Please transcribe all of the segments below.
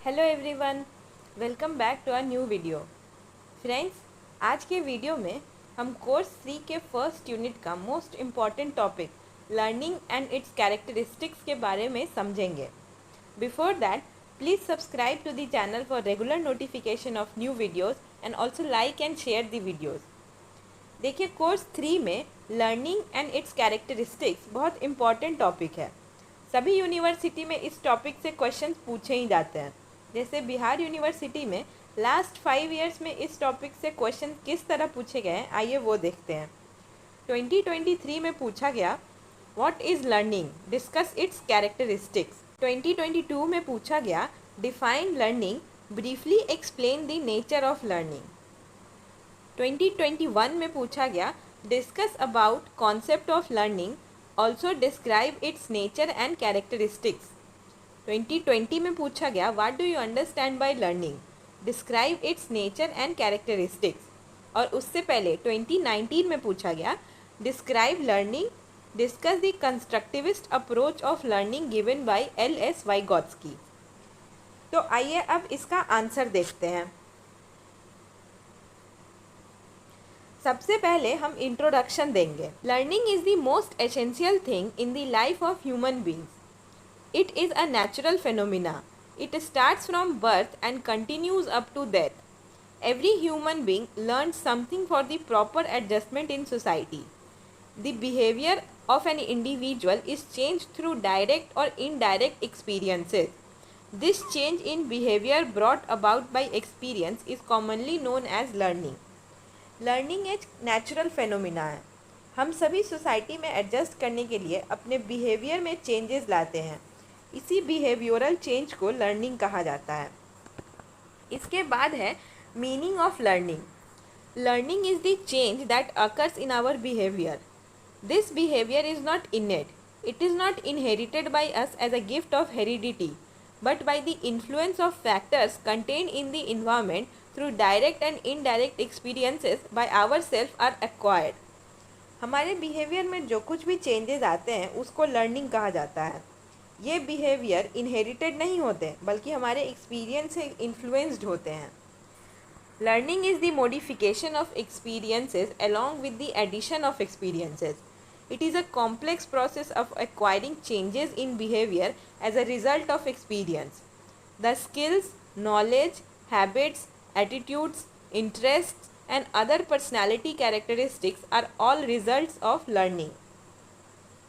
Hello everyone, welcome back to our new video. Friends, आज के video में हम कोर्स 3 के फर्स्ट यूनिट का most important topic learning and its characteristics के बारे में समझेंगे। Before that, please subscribe to the channel for regular notification of new videos and also like and share the videos. देखिए, course 3 में learning and its characteristics बहुत important topic है। सभी university में इस टॉपिक से क्वेश्चंस पूछे ही जाते हैं। जैसे बिहार यूनिवर्सिटी में लास्ट 5 ईयर्स में इस टॉपिक से क्वेश्चन किस तरह पूछे गए हैं, आइए वो देखते हैं। 2023 में पूछा गया what is learning, discuss it's characteristics. 2022 में पूछा गया define learning, briefly explain the nature of learning. 2021 में पूछा गया discuss about concept of learning, also describe it's nature and characteristics. 2020 में पूछा गया what do you understand by learning, describe it's nature and characteristics. और उससे पहले 2019 में पूछा गया describe learning, discuss the constructivist approach of learning given by L.S. वाइगॉत्स्की। तो आइए अब इसका आंसर देखते हैं। सबसे पहले हम इंट्रोडक्शन देंगे। Learning is the most essential thing in the life of human beings. It is a natural phenomena. It starts from birth and continues up to death. Every human being learns something for the proper adjustment in society. The behavior of an individual is changed through direct or indirect experiences. This change in behavior brought about by experience is commonly known as learning. Learning एक natural phenomena है। हम सभी society में adjust करने के लिए अपने behaviour में चेंजेस लाते हैं। इसी बिहेवियरल चेंज को लर्निंग कहा जाता है। इसके बाद है meaning of learning. Learning is the change that occurs in our behaviour. This behaviour is not innate, it is not inherited by us as a gift of heredity, but by the influence of factors contained in the environment through direct and indirect experiences by our self are acquired. हमारे behaviour में जो कुछ भी changes आते हैं उसको learning कहा जाता है। ये बिहेवियर इनहेरिटेड नहीं होते बल्कि हमारे एक्सपीरियंस से इन्फ्लुएंस्ड होते हैं। Learning is the modification of experiences along with the addition of experiences. It is a complex process of acquiring changes in behaviour as a result of experience. The skills, knowledge, habits, attitudes, interests and other personality characteristics are all results of learning.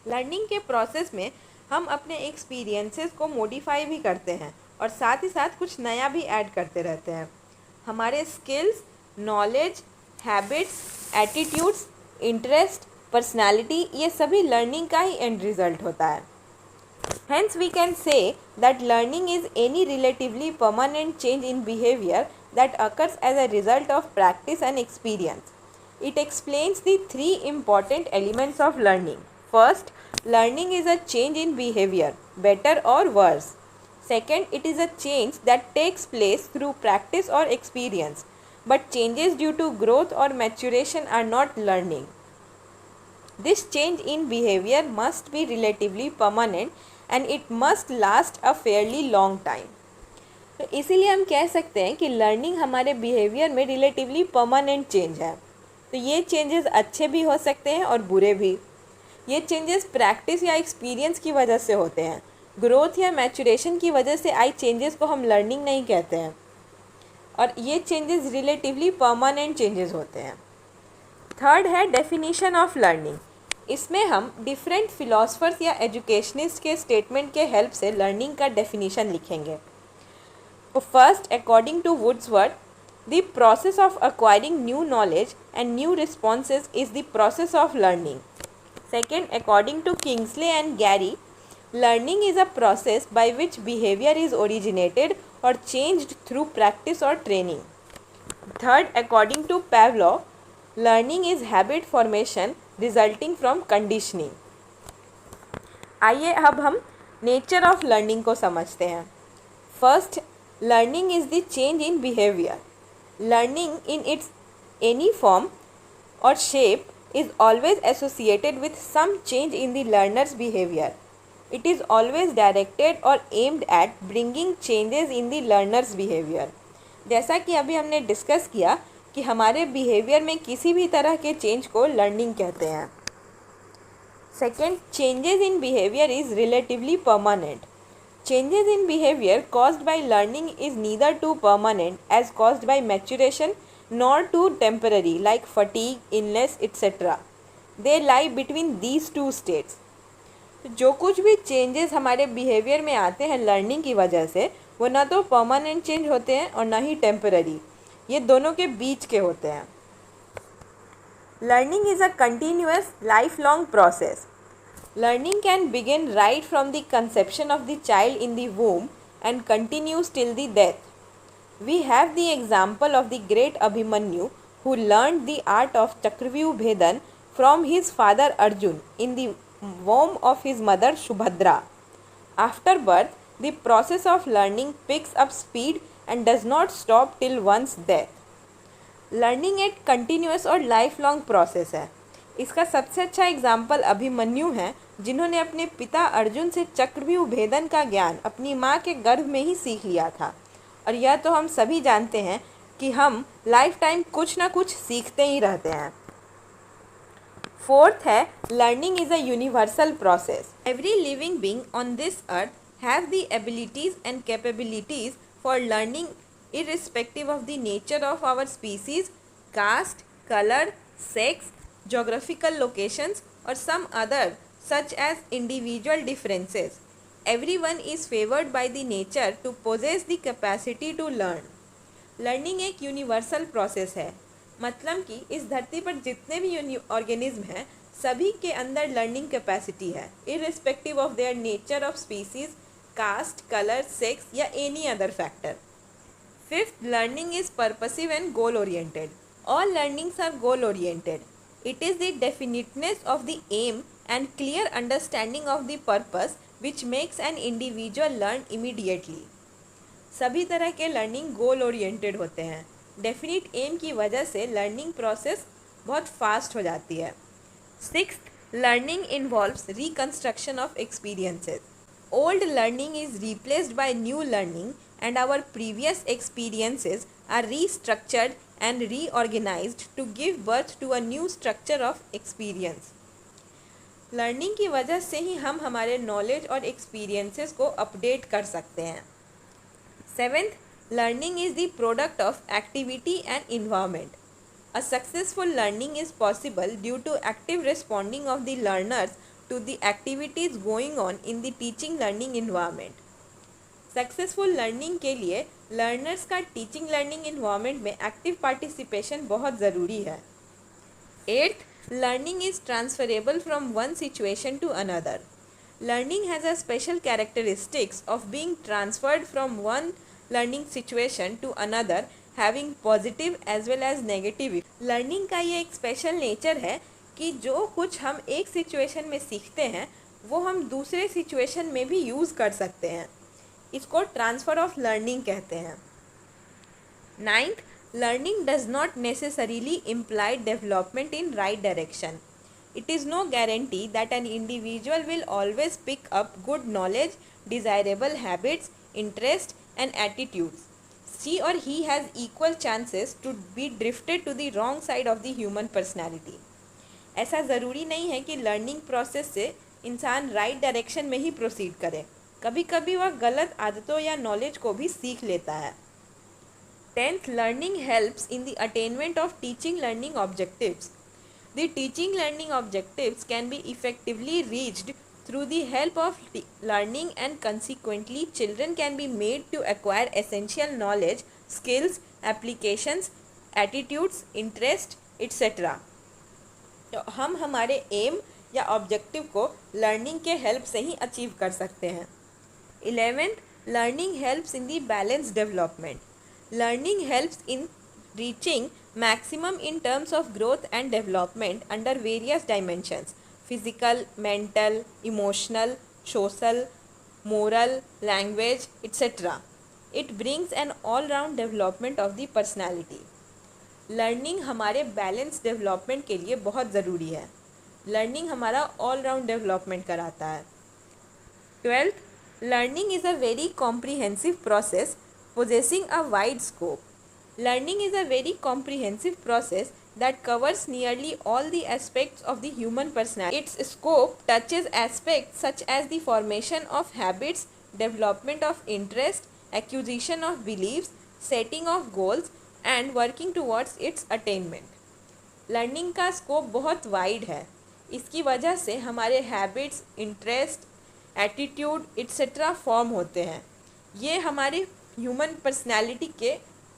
Learning के process में हम अपने experiences को modify भी करते हैं और साथ ही साथ कुछ नया भी ऐड करते रहते हैं। हमारे skills, knowledge, habits, attitudes, interest, personality, ये सभी लर्निंग का ही एंड रिजल्ट होता है। Hence we can say that learning is any relatively permanent change in behavior that occurs as a result of practice and experience. It explains the three important elements of learning. First, learning is a change in behavior, better or worse. Second, it is a change that takes place through practice or experience, but changes due to growth or maturation are not learning. This change in behavior must be relatively permanent and it must last a fairly long time. तो इसीलिए हम कह सकते हैं कि learning हमारे behaviour में relatively permanent change है। तो ये चेंजेस अच्छे भी हो सकते हैं और बुरे भी। ये चेंजेस प्रैक्टिस या एक्सपीरियंस की वजह से होते हैं। ग्रोथ या मैचुरेशन की वजह से आई चेंजेस को हम लर्निंग नहीं कहते हैं और ये चेंजेस रिलेटिवली परमानेंट चेंजेस होते हैं। थर्ड है डेफिनीशन ऑफ लर्निंग। इसमें हम डिफरेंट फिलोसफर्स या एजुकेशनिस्ट के स्टेटमेंट के हेल्प से लर्निंग का डेफिनीशन लिखेंगे। तो first, according to Woodsworth, the process of acquiring new knowledge and new responses is the process of learning. Second, according to Kingsley and Gary, learning is a process by which behavior is originated or changed through practice or training. Third, according to Pavlov, learning is habit formation resulting from conditioning. आइए अब हम nature of learning को समझते हैं। First, learning is the change in behaviour. Learning in its any form और shape is always associated with some change in the learner's behavior. It is always directed or aimed at bringing changes in the learner's behavior. जैसा कि अभी हमने discuss किया कि हमारे behaviour में किसी भी तरह के चेंज को लर्निंग कहते हैं. Second, changes in behaviour is relatively permanent. Changes in behavior caused by learning is neither too permanent as caused by maturation nor too temporary like fatigue, illness, etc. They lie between these two states. जो कुछ भी changes हमारे behaviour में आते हैं learning की वजह से, वो ना तो परमानेंट चेंज होते हैं और ना ही टेम्पररी. ये दोनों के बीच के होते हैं. Learning is a continuous life long process. Learning can begin right from the conception of the child in the womb and continues till the death. We have the example of the great Abhimanyu who learned the art of Chakravyuh Bhedan from his father Arjun in the womb of his mother Subhadra. After birth, the process of learning picks up speed and does not stop till one's death. Learning एक continuous और life long process है. इसका सबसे अच्छा example Abhimanyu हैं, जिन्होंने अपने पिता अर्जुन से चक्रव्यूह भेदन का ज्ञान अपनी माँ के गर्भ में ही सीख लिया था. और यह तो हम सभी जानते हैं कि हम लाइफ टाइम कुछ ना कुछ सीखते ही रहते हैं. फोर्थ है, learning is a universal process. Every living being on this earth have the abilities and capabilities for learning irrespective of the nature of our species, caste, color, sex, geographical locations or some other such as individual differences. Everyone is favored by the nature to possess the capacity to learn. Learning एक universal process है. मतलब कि इस धरती पर जितने भी organism हैं सभी के अंदर लर्निंग कैपेसिटी है, irrespective of their nature of species, caste, color, sex या any other factor. Fifth, learning is purposive and goal oriented. All learnings are goal oriented. It is the definiteness of the aim and clear understanding of the purpose which makes an individual learn immediately. सभी तरह के learning goal oriented होते हैं. Definite M की वजह से learning process बहुत fast हो जाती है. Sixth, learning involves reconstruction of experiences. Old learning is replaced by new learning and our previous experiences are restructured and reorganized to give birth to a new structure of experience. Learning की वजह से ही हम हमारे knowledge और experiences को update कर सकते हैं. Seventh, learning is the product of activity and environment. A successful learning is possible due to active responding of the learners to the activities going on in the teaching learning environment. Successful learning के लिए learners का teaching learning environment में active participation बहुत ज़रूरी है. Eighth, learning is transferable from one situation to another. Learning has a special characteristics of being transferred from one learning situation to another having positive as well as negative. Learning का ये एक special nature है कि जो कुछ हम एक situation में सीखते हैं वो हम दूसरे सिचुएशन में भी यूज़ कर सकते हैं. इसको ट्रांसफ़र ऑफ लर्निंग कहते हैं. Ninth, learning does not necessarily imply development in right direction. It is no guarantee that an individual will always pick up good knowledge, desirable habits, interest and attitudes. She और he has equal chances to be drifted to the wrong side of the human personality. ऐसा ज़रूरी नहीं है कि learning process से इंसान right direction में ही proceed करे. कभी कभी वह गलत आदतों या नॉलेज को भी सीख लेता है. Tenth, learning helps in the attainment of teaching learning objectives. The teaching learning objectives can be effectively reached through the help of learning and consequently children can be made to acquire essential knowledge, skills, applications, attitudes, interest etcetera. तो हम हमारे M या objective को learning के help से ही achieve कर सकते हैं. 11th, learning helps in the balanced development. Learning helps in reaching maximum in terms of growth and development under various dimensions: physical, mental, emotional, social, moral, language, etc. It brings an all-round development of the personality. Learning हमारे balanced development के लिए बहुत ज़रूरी है. Learning हमारा all-round development कराता है. 12th, learning is a very comprehensive process possessing a wide scope. Learning is a very comprehensive process that covers nearly all the aspects of the human personality. Its scope touches aspects such as the formation of habits, development of interest, acquisition of beliefs, setting of goals, and working towards its attainment. Learning का scope बहुत wide है. इसकी वजह से हमारे habits, interest, attitude etcetera form होते हैं. ये हमारे ह्यूमन पर्सनैलिटी के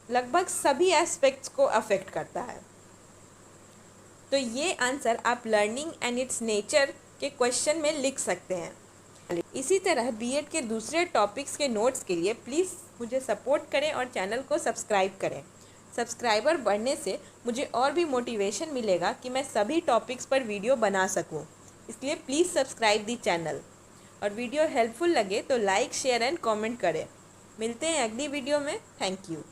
लगभग सभी एस्पेक्ट्स को अफेक्ट करता है. तो ये आंसर आप लर्निंग एंड इट्स नेचर के क्वेश्चन में लिख सकते हैं. इसी तरह बीएड के दूसरे टॉपिक्स के नोट्स के लिए प्लीज़ मुझे सपोर्ट करें और चैनल को सब्सक्राइब करें. सब्सक्राइबर बढ़ने से मुझे और भी मोटिवेशन मिलेगा कि मैं सभी टॉपिक्स पर वीडियो बना सकूं. इसलिए प्लीज़ सब्सक्राइब दी चैनल. और वीडियो हेल्पफुल लगे तो लाइक, शेयर एंड कमेंट करें. मिलते हैं अगली वीडियो में. Thank you.